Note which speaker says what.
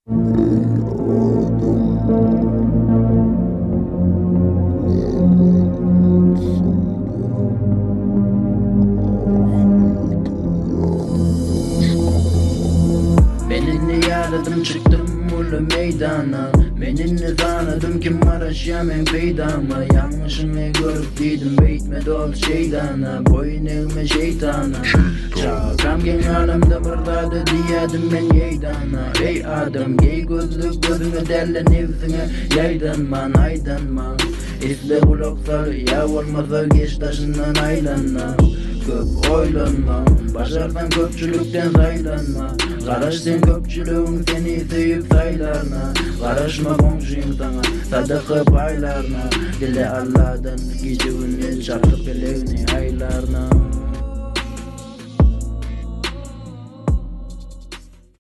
Speaker 1: Benini yaradım çıktım ulu meydana. Benini tanıdım ki Maraş yemen peydama. Yanlışımı görüp dedim beytmedi ol şeytana. Boyun eğme şeytana. Çakam gen alemde bardadı diyedim ben yeydana. Ey adam gey gözlü gözüne derle nefsine. Yaydanman aydanman İzle kulaklar ya olmasa geç taşından aylanma. Köp oylanma, başardan köpçülükten saylanma. Qaraş sen köpçülüğün seni sevip saylarına. Qaraşma komşun sana, sadaka paylarına. Dile Allah'dan gece gündüz çarpıp eleğini aylarına.